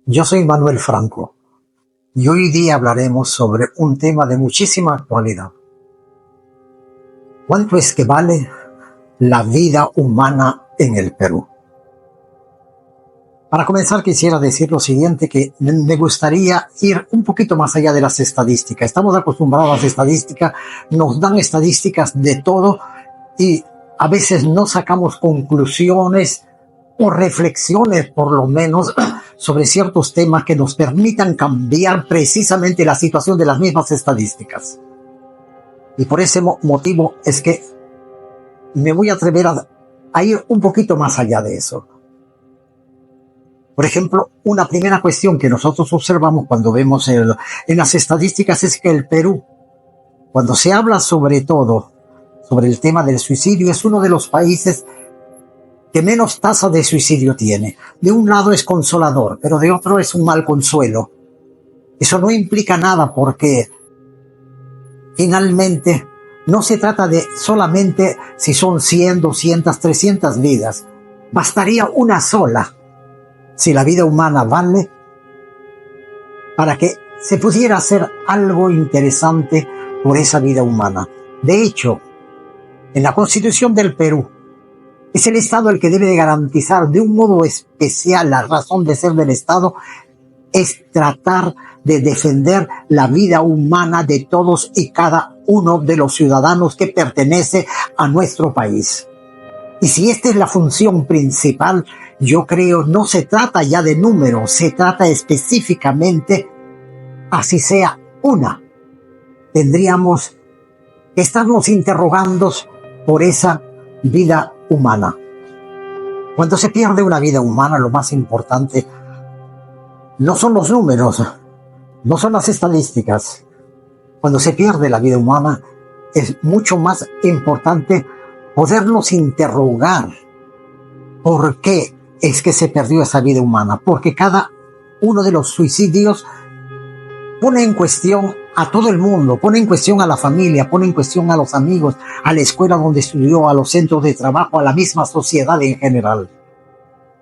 Yo soy Manuel Franco y hoy día hablaremos sobre un tema de muchísima actualidad. ¿Cuánto es que vale la vida humana en el Perú? Para comenzar quisiera decir lo siguiente, que me gustaría ir un poquito más allá de las estadísticas. Estamos acostumbrados a las estadísticas, nos dan estadísticas de todo y a veces no sacamos conclusiones o reflexiones por lo menos sobre ciertos temas que nos permitan cambiar precisamente la situación de las mismas estadísticas. Y por ese motivo es que me voy a atrever a ir un poquito más allá de eso. Por ejemplo, una primera cuestión que nosotros observamos cuando vemos en las estadísticas es que el Perú, cuando se habla sobre todo sobre el tema del suicidio, es uno de los países que menos tasa de suicidio tiene. De un lado es consolador, pero de otro es un mal consuelo. Eso no implica nada porque finalmente no se trata de solamente si son 100, 200, 300 vidas. Bastaría una sola, si la vida humana vale, para que se pudiera hacer algo interesante por esa vida humana. De hecho, en la Constitución del Perú, es el Estado el que debe de garantizar de un modo especial la razón de ser del Estado, es tratar de defender la vida humana de todos y cada uno de los ciudadanos que pertenece a nuestro país. Y si esta es la función principal, yo creo no se trata ya de números, se trata específicamente, así sea una, tendríamos que estarnos interrogando por esa vida humana. Cuando se pierde una vida humana, lo más importante no son los números, no son las estadísticas. Cuando se pierde la vida humana, es mucho más importante podernos interrogar por qué es que se perdió esa vida humana. Porque cada uno de los suicidios pone en cuestión a todo el mundo, pone en cuestión a la familia, pone en cuestión a los amigos, a la escuela donde estudió, a los centros de trabajo, a la misma sociedad en general.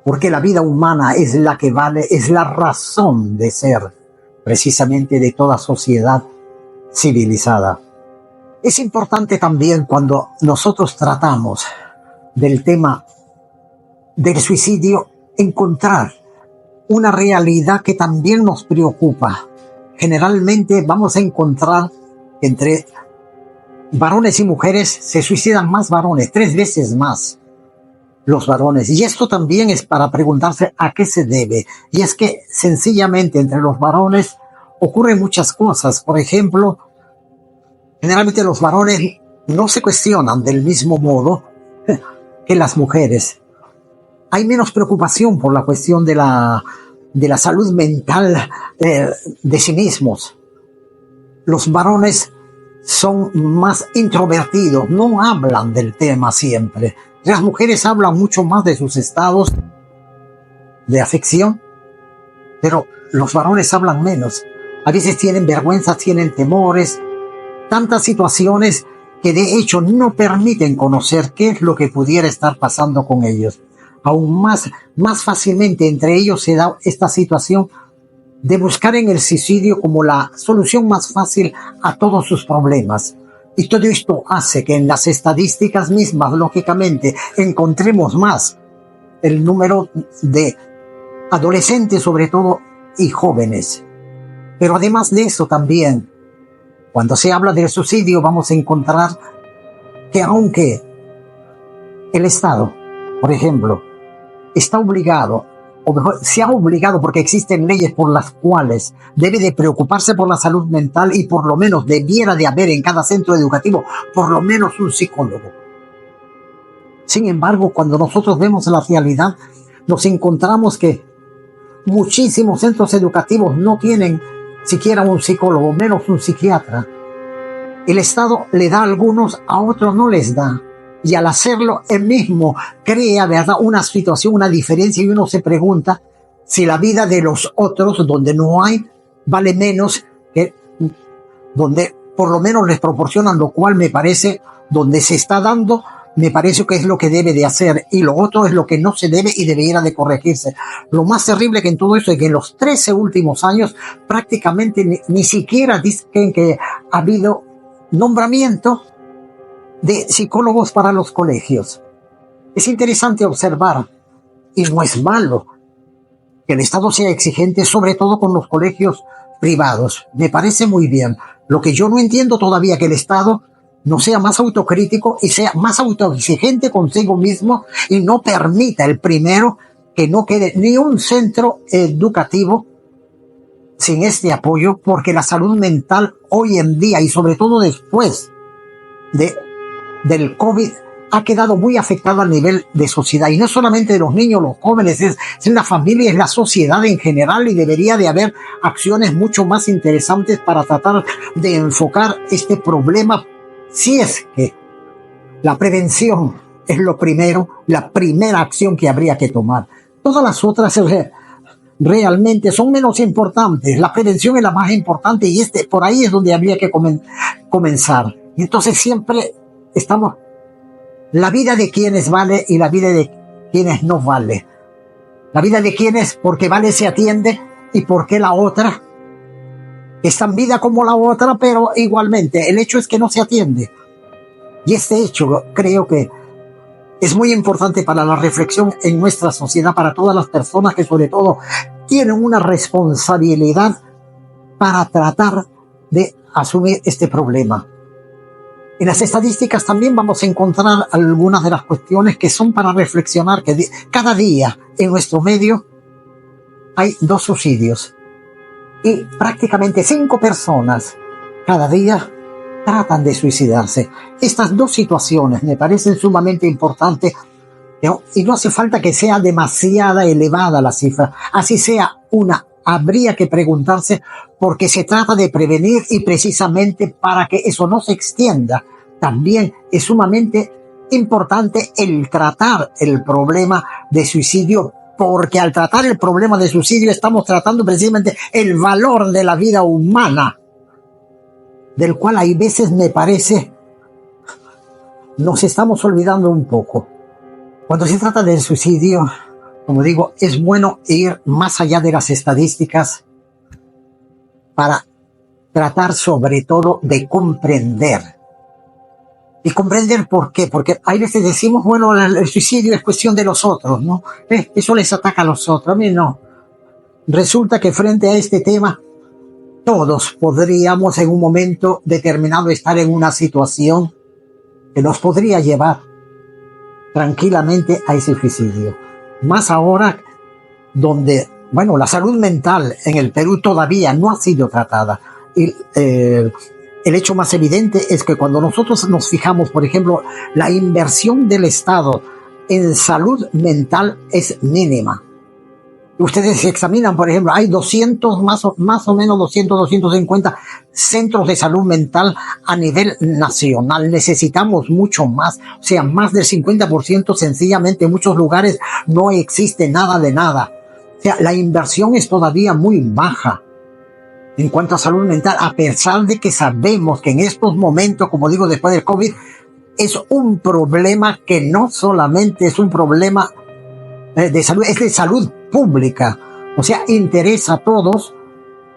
Porque la vida humana es la que vale, es la razón de ser precisamente de toda sociedad civilizada. Es importante también cuando nosotros tratamos del tema del suicidio encontrar una realidad que también nos preocupa. Generalmente vamos a encontrar que entre varones y mujeres se suicidan más varones, 3 veces más los varones. Y esto también es para preguntarse a qué se debe. Y es que sencillamente entre los varones ocurren muchas cosas. Por ejemplo, generalmente los varones no se cuestionan del mismo modo que las mujeres. Hay menos preocupación por la cuestión de la salud mental de sí mismos. Los varones son más introvertidos, no hablan del tema siempre. Las mujeres hablan mucho más de sus estados de afección, pero los varones hablan menos. A veces tienen vergüenza, tienen temores, tantas situaciones que de hecho no permiten conocer qué es lo que pudiera estar pasando con ellos. Aún más fácilmente entre ellos se da esta situación de buscar en el suicidio como la solución más fácil a todos sus problemas. Y todo esto hace que en las estadísticas mismas, lógicamente, encontremos más el número de adolescentes, sobre todo, y jóvenes. Pero además de eso también, cuando se habla del suicidio, vamos a encontrar que aunque el Estado, por ejemplo, está obligado, o mejor, se ha obligado porque existen leyes por las cuales debe de preocuparse por la salud mental y por lo menos debiera de haber en cada centro educativo por lo menos un psicólogo. Sin embargo, cuando nosotros vemos la realidad, nos encontramos que muchísimos centros educativos no tienen siquiera un psicólogo, menos un psiquiatra. El Estado le da a algunos, a otros no les da. Y al hacerlo, él mismo crea, ¿verdad?, una situación, una diferencia, y uno se pregunta si la vida de los otros, donde no hay, vale menos que donde por lo menos les proporcionan, lo cual me parece donde se está dando me parece que es lo que debe de hacer, y lo otro es lo que no se debe y debería de corregirse. Lo más terrible que en todo esto es que en los 13 últimos años prácticamente ni siquiera dicen que ha habido nombramiento de psicólogos para los colegios. Es interesante observar, y no es malo, que el Estado sea exigente, sobre todo con los colegios privados. Me parece muy bien. Lo que yo no entiendo todavía es que el Estado no sea más autocrítico y sea más autoexigente consigo mismo y no permita el primero que no quede ni un centro educativo sin este apoyo, porque la salud mental hoy en día y sobre todo después del COVID ha quedado muy afectada a nivel de sociedad, y no solamente de los niños, los jóvenes, es la familia, es la sociedad en general, y debería de haber acciones mucho más interesantes para tratar de enfocar este problema, si es que la prevención es lo primero, la primera acción que habría que tomar. Todas las otras realmente son menos importantes. La prevención es la más importante, y por ahí es donde habría que comenzar. Y entonces siempre estamos, la vida de quienes vale y la vida de quienes no vale. La vida de quienes porque vale se atiende, y porque la otra es tan vida como la otra, pero igualmente el hecho es que no se atiende. Y este hecho creo que es muy importante para la reflexión en nuestra sociedad, para todas las personas que sobre todo tienen una responsabilidad para tratar de asumir este problema. En las estadísticas también vamos a encontrar algunas de las cuestiones que son para reflexionar, que cada día en nuestro medio hay 2 suicidios y prácticamente 5 personas cada día tratan de suicidarse. Estas 2 situaciones me parecen sumamente importantes, ¿no? Y no hace falta que sea demasiada elevada la cifra. Así sea una, habría que preguntarse, porque se trata de prevenir, y precisamente para que eso no se extienda, también es sumamente importante el tratar el problema de suicidio, porque al tratar el problema de suicidio estamos tratando precisamente el valor de la vida humana, del cual hay veces me parece nos estamos olvidando un poco. Cuando se trata del suicidio, como digo, es bueno ir más allá de las estadísticas para tratar sobre todo de comprender. ¿Y comprender por qué? Porque hay veces decimos, bueno, el suicidio es cuestión de los otros, ¿no? Eso les ataca a los otros, a mí no. Resulta que frente a este tema, todos podríamos en un momento determinado estar en una situación que nos podría llevar tranquilamente a ese suicidio. Más ahora donde, bueno, la salud mental en el Perú todavía no ha sido tratada. Y el hecho más evidente es que cuando nosotros nos fijamos, por ejemplo, la inversión del Estado en salud mental es mínima. Ustedes se examinan, por ejemplo, hay 200, más o menos 250 centros de salud mental a nivel nacional. Necesitamos mucho más, o sea, más del 50%, sencillamente en muchos lugares no existe nada de nada. O sea, la inversión es todavía muy baja en cuanto a salud mental, a pesar de que sabemos que en estos momentos, como digo, después del COVID, es un problema que no solamente es un problema de salud, es de salud pública, o sea, interesa a todos,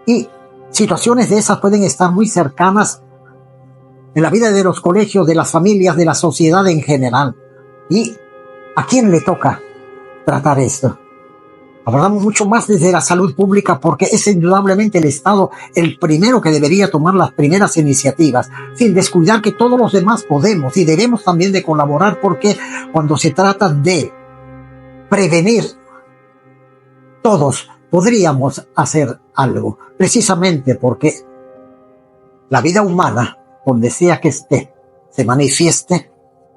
y situaciones de esas pueden estar muy cercanas en la vida de los colegios, de las familias, de la sociedad en general. ¿Y a quién le toca tratar esto? Hablamos mucho más desde la salud pública, porque es indudablemente el Estado el primero que debería tomar las primeras iniciativas, sin descuidar que todos los demás podemos y debemos también de colaborar, porque cuando se trata de prevenir, todos podríamos hacer algo, precisamente porque la vida humana, donde sea que esté, se manifieste,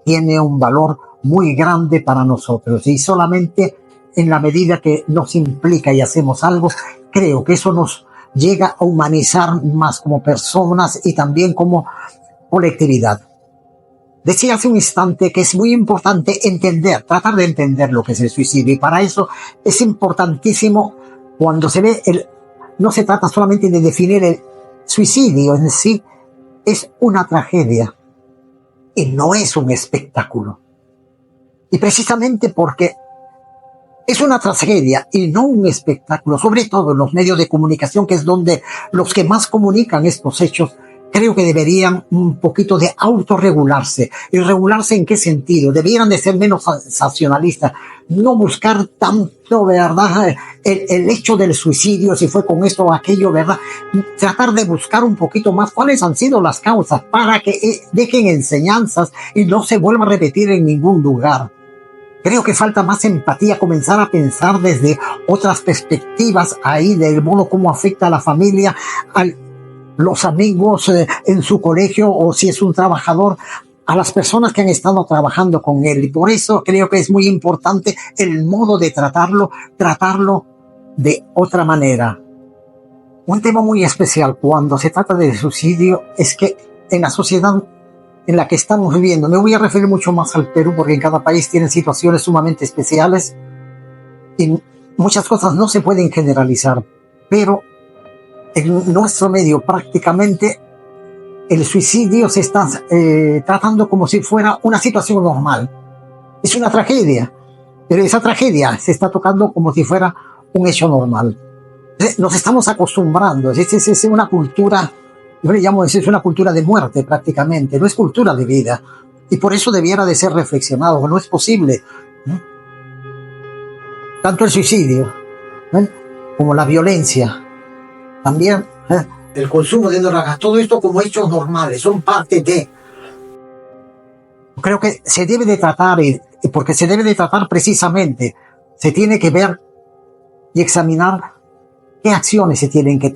tiene un valor muy grande para nosotros, y solamente en la medida que nos implica y hacemos algo, creo que eso nos llega a humanizar más como personas y también como colectividad. Decía hace un instante que es muy importante entender, tratar de entender lo que es el suicidio, y para eso es importantísimo cuando se ve no se trata solamente de definir el suicidio en sí, es una tragedia y no es un espectáculo. Y precisamente porque es una tragedia y no un espectáculo, sobre todo en los medios de comunicación, que es donde los que más comunican estos hechos, creo que deberían un poquito de autorregularse. ¿Y regularse en qué sentido? Debieran de ser menos sensacionalistas, no buscar tanto, ¿verdad?, el hecho del suicidio, si fue con esto o aquello, ¿verdad? Tratar de buscar un poquito más cuáles han sido las causas para que dejen enseñanzas y no se vuelva a repetir en ningún lugar. Creo que falta más empatía, comenzar a pensar desde otras perspectivas ahí, del modo cómo afecta a la familia, a los amigos en su colegio, o si es un trabajador, a las personas que han estado trabajando con él. Y por eso creo que es muy importante el modo de tratarlo de otra manera. Un tema muy especial cuando se trata de suicidio es que en la sociedad en la que estamos viviendo, me voy a referir mucho más al Perú porque en cada país tienen situaciones sumamente especiales y muchas cosas no se pueden generalizar, pero en nuestro medio prácticamente el suicidio se está tratando como si fuera una situación normal. Es una tragedia, pero esa tragedia se está tocando como si fuera un hecho normal. Nos estamos acostumbrando, es una cultura, yo le llamo, es una cultura de muerte prácticamente, no es cultura de vida. Y por eso debiera de ser reflexionado, no es posible, ¿no? Tanto el suicidio, ¿no?, como la violencia, también el consumo de drogas, todo esto como hechos normales, son parte de. Creo que se debe de tratar, porque se debe de tratar precisamente, se tiene que ver y examinar qué acciones se tienen que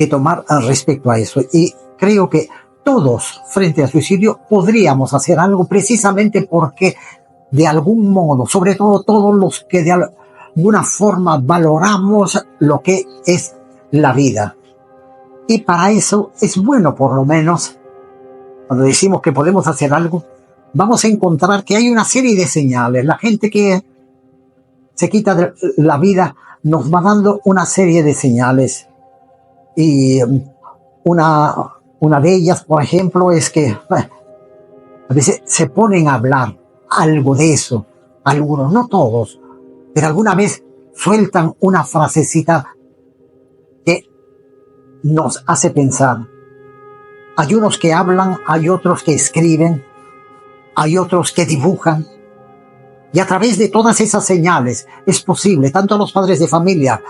tomar respecto a eso. Y creo que todos, frente al suicidio, podríamos hacer algo precisamente porque, de algún modo, sobre todo todos los que de alguna forma valoramos lo que es la vida. Y para eso es bueno, por lo menos, cuando decimos que podemos hacer algo, vamos a encontrar que hay una serie de señales. La gente que se quita de la vida nos va dando una serie de señales. Y una de ellas, por ejemplo, es que a veces se ponen a hablar algo de eso. Algunos, no todos, pero alguna vez sueltan una frasecita que nos hace pensar. Hay unos que hablan, hay otros que escriben, hay otros que dibujan. Y a través de todas esas señales es posible, tanto a los padres de familia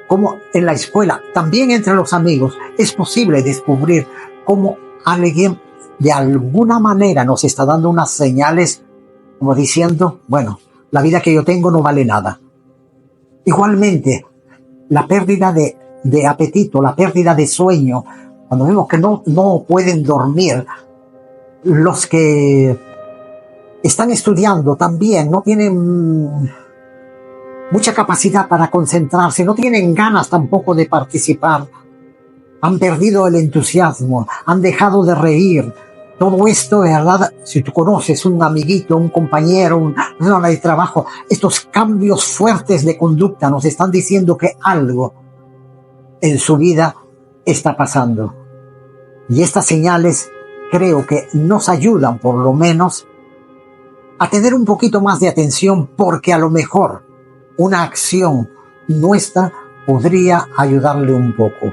como en la escuela, también entre los amigos, es posible descubrir cómo alguien de alguna manera nos está dando unas señales, como diciendo, bueno, la vida que yo tengo no vale nada. Igualmente, la pérdida de apetito, la pérdida de sueño, cuando vemos que no pueden dormir, los que están estudiando también no tienen mucha capacidad para concentrarse, no tienen ganas tampoco de participar, han perdido el entusiasmo, han dejado de reír. Todo esto, ¿verdad? Si tú conoces un amiguito, un compañero, una zona de trabajo, estos cambios fuertes de conducta nos están diciendo que algo en su vida está pasando. Y estas señales creo que nos ayudan, por lo menos, a tener un poquito más de atención, porque a lo mejor una acción nuestra podría ayudarle un poco.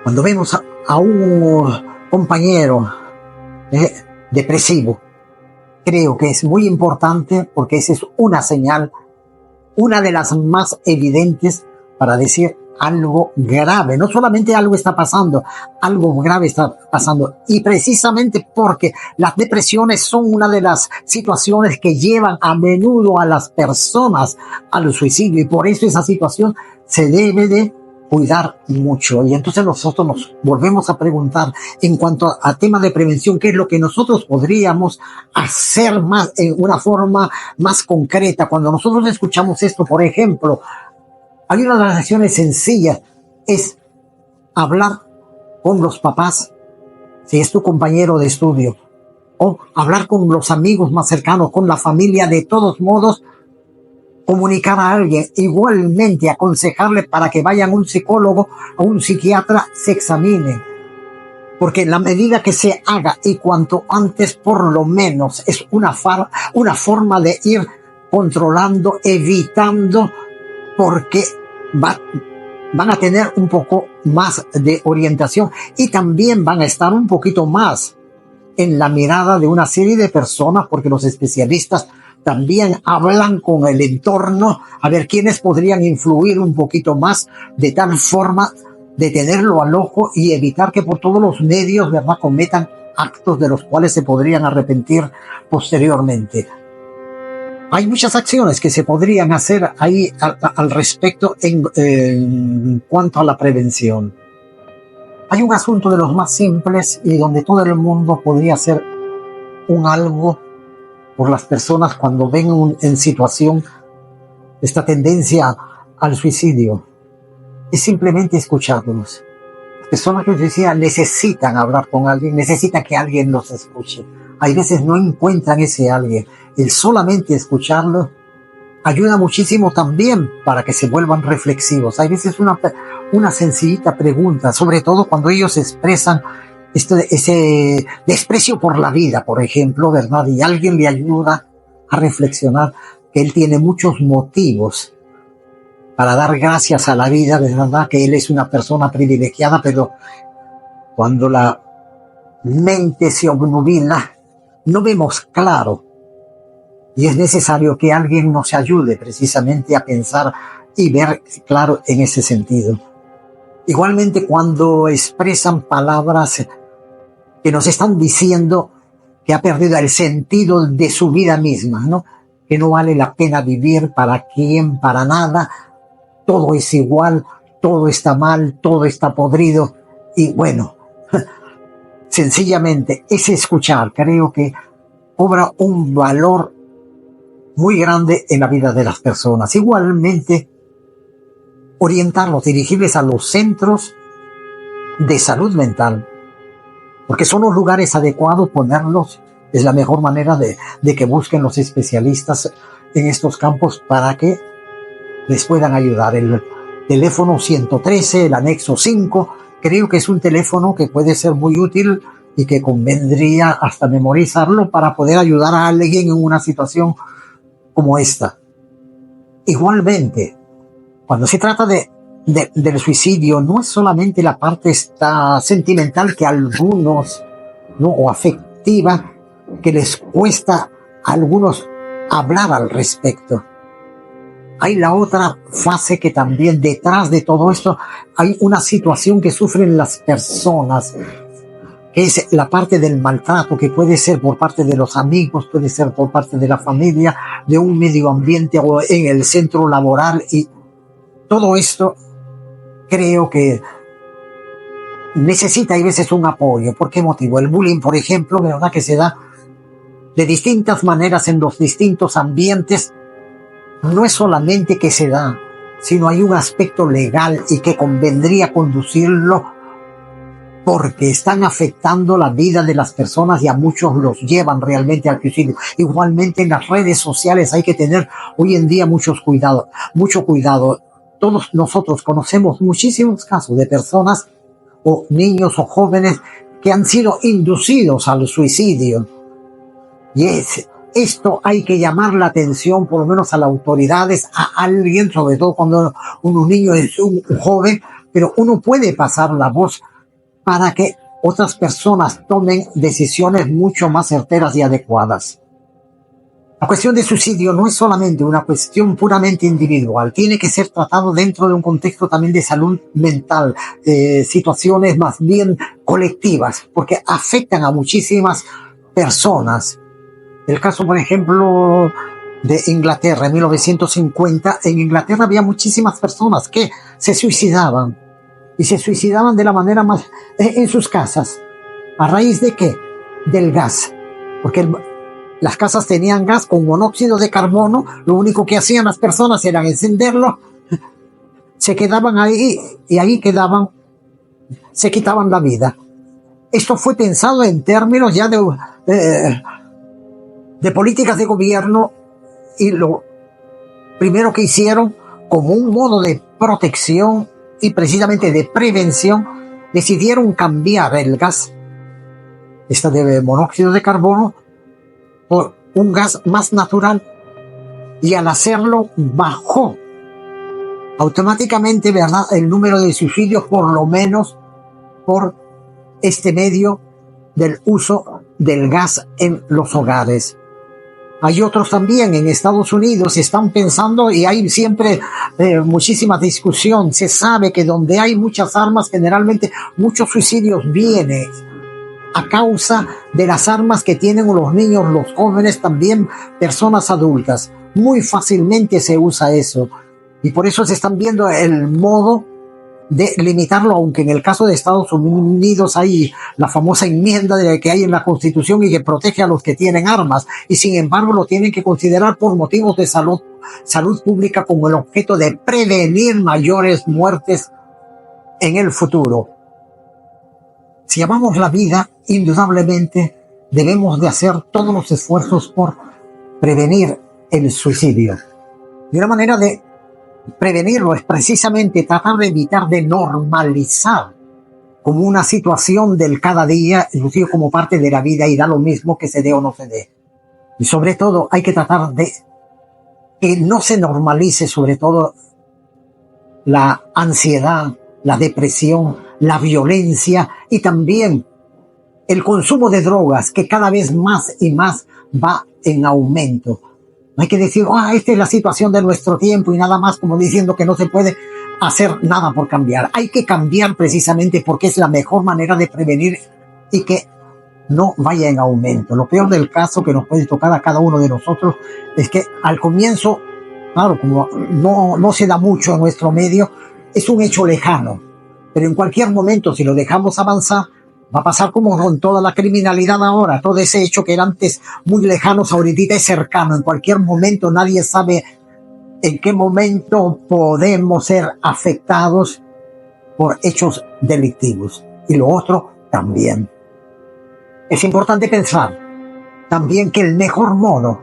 Cuando vemos a un compañero depresivo, creo que es muy importante, porque esa es una señal, una de las más evidentes para decir algo grave. No solamente algo está pasando, algo grave está pasando. Y precisamente porque las depresiones son una de las situaciones que llevan a menudo a las personas al suicidio, y por eso esa situación se debe de cuidar mucho. Y entonces nosotros nos volvemos a preguntar, en cuanto a tema de prevención, qué es lo que nosotros podríamos hacer más, en una forma más concreta. Cuando nosotros escuchamos esto, por ejemplo, hay una de las acciones sencillas, es hablar con los papás, si es tu compañero de estudio, o hablar con los amigos más cercanos, con la familia. De todos modos, comunicar a alguien, igualmente aconsejarle para que vayan a un psicólogo o un psiquiatra, se examinen. porque en la medida que se haga y cuanto antes, por lo menos es una forma de ir controlando, evitando, porque van a tener un poco más de orientación y también van a estar un poquito más en la mirada de una serie de personas, porque los especialistas también hablan con el entorno a ver quiénes podrían influir un poquito más, de tal forma de tenerlo al ojo y evitar que por todos los medios, ¿verdad?, cometan actos de los cuales se podrían arrepentir posteriormente. Hay muchas acciones que se podrían hacer ahí al respecto en cuanto a la prevención. Hay un asunto de los más simples y donde todo el mundo podría hacer un algo por las personas cuando ven en situación esta tendencia al suicidio. Es simplemente escucharlos. Las personas que decía necesitan hablar con alguien, necesitan que alguien los escuche. Hay veces no encuentran ese alguien. El solamente escucharlo ayuda muchísimo también para que se vuelvan reflexivos. Hay veces una sencillita pregunta, sobre todo cuando ellos expresan ese desprecio por la vida, por ejemplo, ¿verdad? Y alguien le ayuda a reflexionar que él tiene muchos motivos para dar gracias a la vida, ¿verdad? Que él es una persona privilegiada, pero cuando la mente se obnubila, no vemos claro. Y es necesario que alguien nos ayude precisamente a pensar y ver claro en ese sentido. Igualmente, cuando expresan palabras que nos están diciendo que ha perdido el sentido de su vida misma, ¿no? Que no vale la pena vivir, para quién, para nada, todo es igual, todo está mal, todo está podrido. Y bueno, sencillamente ese escuchar creo que cobra un valor muy grande en la vida de las personas. Igualmente, orientarlos, dirigirles a los centros de salud mental, porque son los lugares adecuados, ponerlos, es la mejor manera de que busquen los especialistas en estos campos para que les puedan ayudar. El teléfono 113, el anexo 5, creo que es un teléfono que puede ser muy útil y que convendría hasta memorizarlo para poder ayudar a alguien en una situación como esta. Igualmente, cuando se trata del suicidio, no es solamente la parte sentimental que algunos, ¿no?, o afectiva, que les cuesta a algunos hablar al respecto. Hay la otra fase que también detrás de todo esto hay una situación que sufren las personas, que es la parte del maltrato, que puede ser por parte de los amigos, puede ser por parte de la familia, de un medio ambiente o en el centro laboral, y todo esto creo que necesita a veces un apoyo. ¿Por qué motivo? El bullying, por ejemplo, ¿verdad?, que se da de distintas maneras en los distintos ambientes. No es solamente que se da, sino hay un aspecto legal y que convendría conducirlo, porque están afectando la vida de las personas y a muchos los llevan realmente al suicidio. Igualmente en las redes sociales hay que tener hoy en día mucho cuidado. Todos nosotros conocemos muchísimos casos de personas o niños o jóvenes que han sido inducidos al suicidio. Y esto hay que llamar la atención, por lo menos a las autoridades, a alguien, sobre todo cuando un niño es un joven, pero uno puede pasar la voz para que otras personas tomen decisiones mucho más certeras y adecuadas. La cuestión de suicidio no es solamente una cuestión puramente individual, tiene que ser tratado dentro de un contexto también de salud mental, situaciones más bien colectivas, porque afectan a muchísimas personas. El caso, por ejemplo, de Inglaterra, en 1950, en Inglaterra había muchísimas personas que se suicidaban, y se suicidaban de la manera más en sus casas. ¿A raíz de qué? Del gas. Porque las casas tenían gas con monóxido de carbono, lo único que hacían las personas era encenderlo, se quedaban ahí y ahí quedaban, se quitaban la vida. Esto fue pensado en términos ya de políticas de gobierno, y lo primero que hicieron como un modo de protección y precisamente de prevención decidieron cambiar el gas, de monóxido de carbono, por un gas más natural, y al hacerlo bajó automáticamente, ¿verdad?, el número de suicidios, por lo menos por este medio del uso del gas en los hogares. Hay otros también en Estados Unidos, están pensando, y hay siempre muchísima discusión. Se sabe que donde hay muchas armas, generalmente muchos suicidios vienen a causa de las armas que tienen los niños, los jóvenes, también personas adultas. Muy fácilmente se usa eso, y por eso se están viendo el modo de limitarlo, aunque en el caso de Estados Unidos hay la famosa enmienda que hay en la Constitución y que protege a los que tienen armas, y sin embargo lo tienen que considerar por motivos de salud pública, con el objeto de prevenir mayores muertes en el futuro. Si amamos la vida, indudablemente debemos de hacer todos los esfuerzos por prevenir el suicidio. Y una manera de prevenirlo es precisamente tratar de evitar de normalizar como una situación del cada día, inclusive como parte de la vida, y da lo mismo que se dé o no se dé. Y sobre todo hay que tratar de que no se normalice, sobre todo, la ansiedad, la depresión, la violencia y también el consumo de drogas, que cada vez más y más va en aumento. No hay que decir, esta es la situación de nuestro tiempo, y nada más, como diciendo que no se puede hacer nada por cambiar. Hay que cambiar precisamente porque es la mejor manera de prevenir y que no vaya en aumento. Lo peor del caso que nos puede tocar a cada uno de nosotros es que al comienzo, claro, como no se da mucho en nuestro medio, es un hecho lejano, pero en cualquier momento, si lo dejamos avanzar, va a pasar como con toda la criminalidad ahora. Todo ese hecho que era antes muy lejano, ahorita es cercano. En cualquier momento, nadie sabe en qué momento podemos ser afectados por hechos delictivos. Y lo otro también. Es importante pensar también que el mejor modo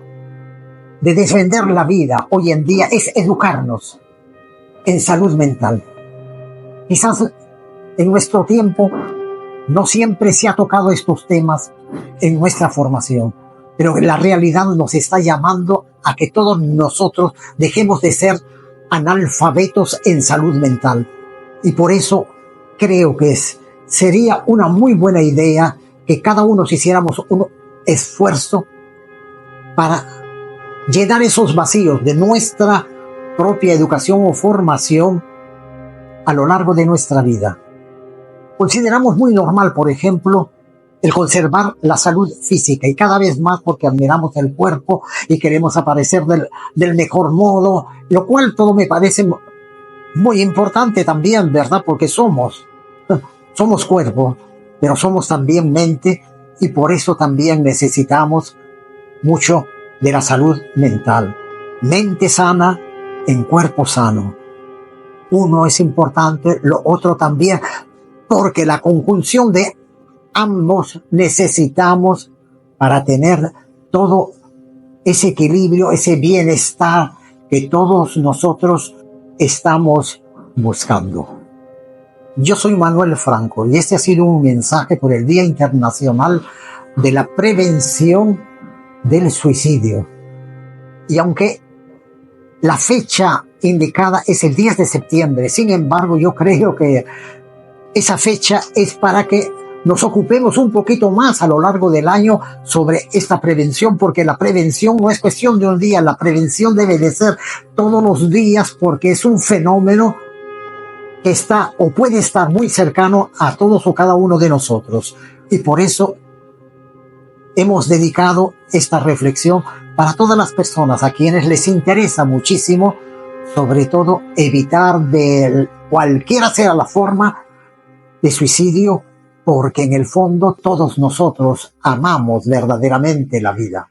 de defender la vida hoy en día es educarnos en salud mental. Quizás en nuestro tiempo no siempre se ha tocado estos temas en nuestra formación, pero la realidad nos está llamando a que todos nosotros dejemos de ser analfabetos en salud mental. Y por eso creo que sería una muy buena idea que cada uno hiciéramos un esfuerzo para llenar esos vacíos de nuestra propia educación o formación a lo largo de nuestra vida. Consideramos muy normal, por ejemplo, el conservar la salud física, y cada vez más porque admiramos el cuerpo y queremos aparecer del mejor modo, lo cual todo me parece muy importante también, ¿verdad? Porque somos cuerpo, pero somos también mente, y por eso también necesitamos mucho de la salud mental. Mente sana en cuerpo sano. Uno es importante, lo otro también, porque la conjunción de ambos necesitamos para tener todo ese equilibrio, ese bienestar que todos nosotros estamos buscando. Yo soy Manuel Franco y este ha sido un mensaje por el Día Internacional de la Prevención del Suicidio. Y aunque la fecha indicada es el 10 de septiembre, sin embargo, yo creo que esa fecha es para que nos ocupemos un poquito más a lo largo del año sobre esta prevención, porque la prevención no es cuestión de un día, la prevención debe de ser todos los días, porque es un fenómeno que está o puede estar muy cercano a todos o cada uno de nosotros. Y por eso hemos dedicado esta reflexión para todas las personas a quienes les interesa muchísimo, sobre todo, evitar de cualquiera sea la forma de suicidio, porque en el fondo todos nosotros amamos verdaderamente la vida.